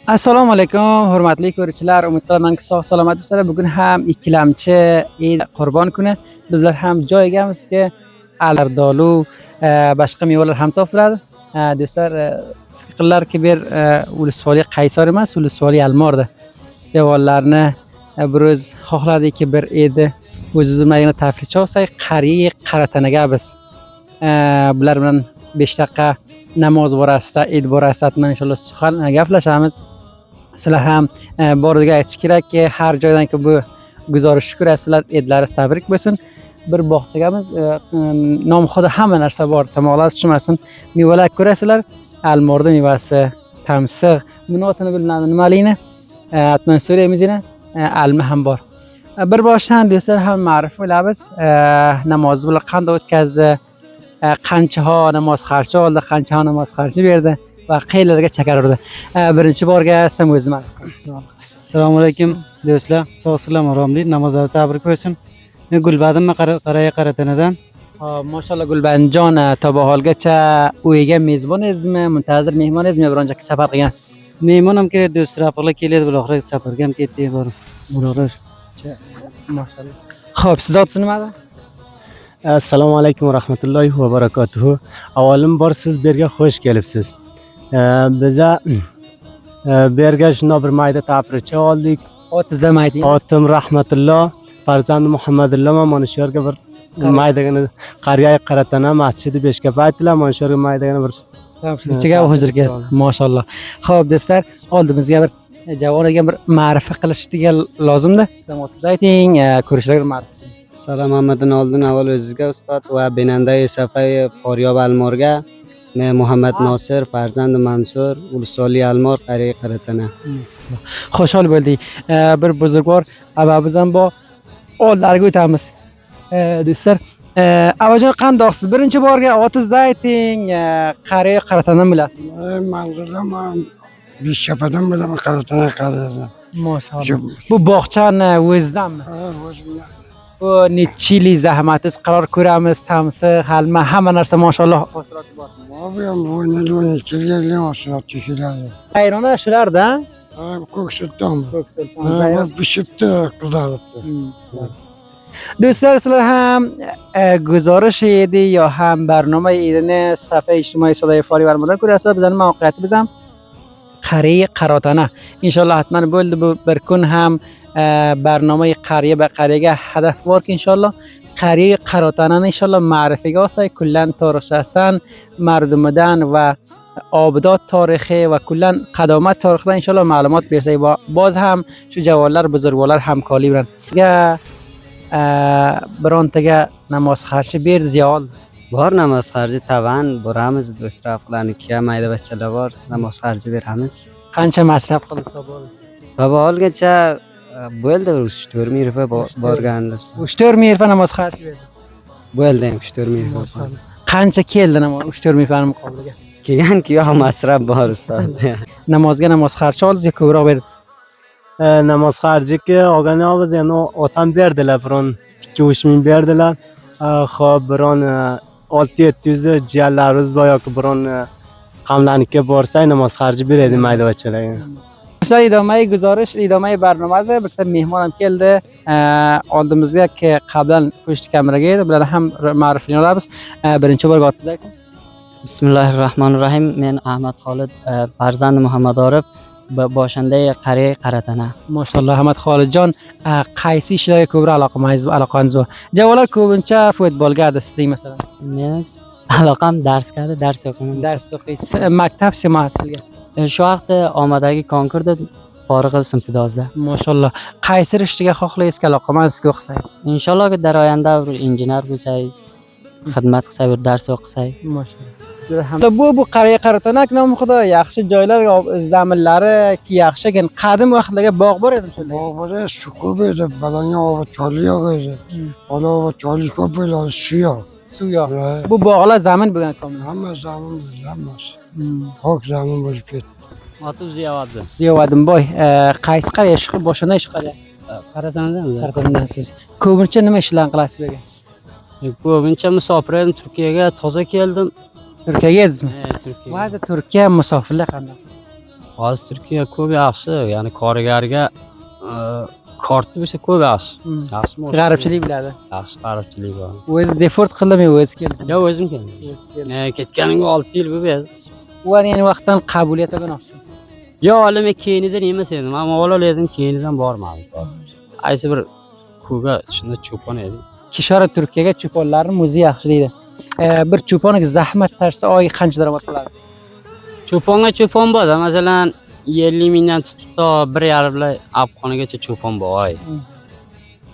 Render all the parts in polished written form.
Assalomu alaykum hurmatli ko'ruvchilar, umid qilaman sog' salomat bo'lsizlar. Bugun ham ikkilamchi Eid Qurbon kuni. Bizlar ham joygamizki, alardolu, boshqa mevalar ham topiladi. Do'stlar, fikrlarki bir ulusvoli qaysor emas, ulusvoli almorda. Devorlarni bir o'z xohladiki bir edi o'z-o'zimizga tafriq olsak, qariy qaratanaga biz. Bular bilan 5 daqiqa namoz borasida, Eid borasida inshaalloh suhbat gaplashamiz. Sizlar ham bordiga aytish kerakki, har joydan bu guzarishni ko'rasizlar, Eidlaringiz tabrik bo'lsin. Bir bog'chagamiz nomxoda hamma narsa bor, tomoqlar tushmasin. Mevalar ko'rasizlar, almorda mevasi, tamsiq, bunotini bilinadi nimaligini. Atman so'raymiz yana, alma ham bor. Bir boshdan do'stlar ham ma'rif bo'lamiz. Namoz bilan qanday o'tkazdi, qancha namoz qarshi oldi, qancha namoz qarshi berdi va qayerlarga chakar urdi. Birinchi borga sizga o'zim. Assalomu alaykum do'stlar, sog'-salomat romli, namozlar tabrik bo'lsin. Men Gulbadimman Qaratanadan. Mashallah Gulbanjon, tobaholgacha uyiga mezbon edingizmi, muntazir mehmon edingizmi, bironcha safar qilgansiz? Mehmon ham keladi, do'stlar bilan keladi, buloqqa safarga ham ketdik, bor. Buloqlar. Mashallah. Xo'p, siz otingiz nimada? Assalomu alaykum va rahmatullohi va barakatuh. Avvalambor siz bu yerga xush kelibsiz. Biza bu yerga shunday bir mayda tafriqcha oldik. Otingizni ayting. Otim Rahmatulloh, farzandi Muhammadulloh, mana shu yerga bir maydagina qariya qaratana masjidi beshkapa aytdilar, mana shu yerga maydagina bir Ichiga hozir kelasiz. Mashallah. Xo'p do'stlar, oldimizga bir javonaga bir ma'rifa qilish degan lozimda. Siz otingizni ayting, ko'rishlarga ma'rifa. Salom Muhammaddan oldin avval o'zingizga ustod va Benandai Safai Foryob Almorga, men Muhammad Nosir, farzandi Mansur, ulusvoli Almor qariya qaratana. Xushhol bo'ldik. Bir buzrukvor ababimiz ham bor. Oldlarga o'tamiz. Do'stlar, avajon qandoqsiz? Birinchi borga otingizni ayting, qariya qaratanani bilasiz. Manzurdan Beshkapadan bilaman, qaratana qariyadan. Mashallah. Bu bog'chani o'zidanmi? O'zimdan. Bu necha yillik zahmatingiz, qaror ko'ramiz, tamsiq, halma, hamma narsa mashallah hosiloti bor. Bu ham 12 yillik hosilot keladi. Ayrona shularda? Ko'ksulton. Ko'ksulton. Pishibdi, qizaribdi. Do'stlar, sizlar ham guzarish edi yo ham barnoma edini safa ijtimoiy sodai forivarmadan ko'rasizlar. Bizning mavqeimiz ham qariya qaratana. Inshaalloh hatman bo'ldi bu bir kun ham barnomai qariya va qariyaga hadaf borki inshaalloh qariya qaratanani inshaalloh ma'rifiga olsak, kullan tarixchasan, mardumidan va obidot tarixi va kullan qadomat tarixidan inshaalloh ma'lumot bersak, boz ham shu javonlar, buzurglar hamkorlik bilan birontaga namoz qarshi berdi ziyol. Bor namoz qarshi tavan boramiz, do'stlar bilan ikki mayda bachchalar bor, namoz qarshi beramiz. Qancha masraf qilsa bo'ldi? Tabaholgacha bo'ldi 3-4 ming rupiya borganmiz. 3-4 ming rupiya namoz qarshi berdi. Bo'ldi ham 3-4 ming rupiya. Qancha keldi namoz 3-4 ming rupiyaning muqobiliga? Kelgan-ki yo'q, masraf bor ustod. Namozga namoz qarshi oldingiz ko'proq berdingiz? namoz qarjiga olganimiz endi otam berdilar, biron 2-3 ming berdilar. Xo'p, biron 600-700 jiyanlarimiz bor yoki biron qamlarnikiga borsak namoz qarji beradi mayda-bachchalarga. Idamai guzarish, idamai barnomada bitta mehmon ham keldi. Oldimizga qablan qo'shdi kameraga edi. Bular ham ma'rifini olamiz. Birinchi bor otingizni ayting. Bismillahirrahmanirrahim. Men Ahmad Xolid, farzandi Muhammad Orif, boshanda qariya qaratana. Mashallah, Ahmad Xolidjon, qaysi ishlarga ko'proq aloqangiz bor? Javolar ko'pincha futbolga adasizlik masalan. Men aloqam darsga, dars o'qiyman. Dars o'qiysiz. Maktab semasizga. Shu vaqtda omadagi konkursda forig' sinfdozda. Mashallah. Qaysi ishga xohlaysiz, aloqaman sizga o'qisangiz? Inshaalloh dar oyanda bir injener bo'lsak, xizmat qilsa, bir dars o'qisa. Maşallah. Bu qariya qaratanak nomi xudo yaxshi joylar, zaminlari ki yaxshi ekan. Qadim vaqtlarga bog' bor edi shunday. Bağbada su ko'p edi, balonga obat choli yo'q edi. Bola obat choli ko'p bo'ladi, suv yo'q. Suv yo'q. Bu bog'lar zamin bo'lgan komil. Hamma zamin bo'ldi, hammasi. Pok zamin bo'lib ketdi. Otim Ziyovaddin. Ziyovaddinboy, qaysi qariya ish boshida ish qilyapsiz? Qaratandan. Qaratandansiz. Ko'pincha nima ishlarni qilasiz bergan? Ko'pincha musofir edim Turkiyaga, toza keldim. Turkiyaga edizmi? Turkiyaga. Hozir Turkiya musofirlar qanday? Hozir Turkiya ko'p yaxshi, ya'ni korigarga korti bo'lsa ko'p yaxshi. Yaxshi G'aribchilik biladi. Yaxshi g'aribchilik bor. O'zi defort qildimi, o'zi keldi? Yo, o'zim keldim. Ketganimga 6 yil bo'ldi. U ya'ni vaqtdan qabuliyat olgan olsin. Yo, hali men keyinidan emas edim, ammo o'ladim keyinidan bormadim. Aysi bir kuga shunda cho'pon edi. Kishora Turkiyaga cho'ponlarning o'zi yaxshi deydi. Bir cho'ponga zahmat tarsa oyiga qancha daromad qiladi? Cho'ponga cho'pon bor, masalan 50 mingdan tutib to 1,5 afg'onigacha cho'pon bor oy.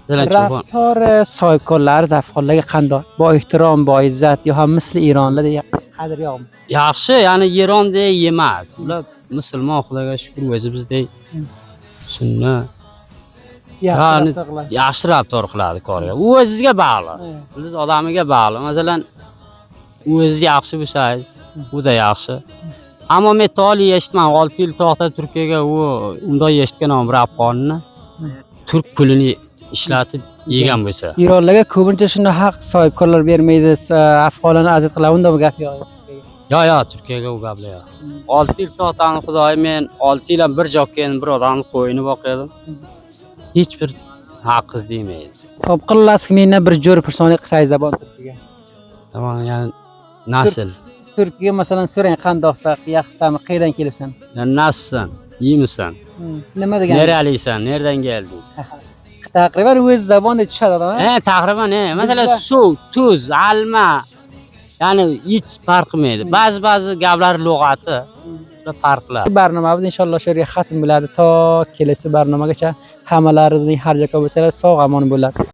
Masalan cho'pon. Raftori sohibkorlar zafxonlarga qanday? Bo ehtirom, bo izzat yo ham misli Ironlarda qadr yo'qmi? Yaxshi, ya'ni Eronda emas. Ular musulmon, Xudoga shukr, o'zimizdek sunna. Yaxshi raftor qiladi koriga. U o'zingizga bog'liq. Siz odamiga bog'liq. Masalan, o'zingiz yaxshi bo'lsangiz, u da yaxshi. Ammo men toli eshitman, 6 yil to'xtab Turkiyaga unday eshitganim bir afg'onni turk pulini ishlatib yegan bo'lsa. Ironlarga ko'pincha shunday haq sohibkorlar bermaydi, afg'onlarni azat qiladi, unda bu gap yo'q. Yo, Turkiyaga u gaplar yo'q. 6 yil to'xtam xudoy, men 6 yil ham bir joyga bir odamni qo'yini boqadim. Hech bir haqiz demaydi. Xo'p, qilasiz, mendan bir jo'r personalik qilsangiz zabon Turkiyaga. Tamam, ya'ni nasl. Turkiyaga masalan so'rang, qandoqsa, yaxshisanmi, qayerdan kelibsan? Nasılsan? İyimisan? Nima degan? Nerelisan? Nereden geldin? Taqriban o'z zabonda tushadi odam. Taqriban, masalan suv, tuz, alma. Ya'ni hech farq qilmaydi. Ba'zi gaplar lug'ati farqlar. Barnomamiz inshaalloh shu yerga xatm bo'ladi. To kelasi barnomagacha hammalaringizning har joyga bo'lsalar sog' omon bo'ladi.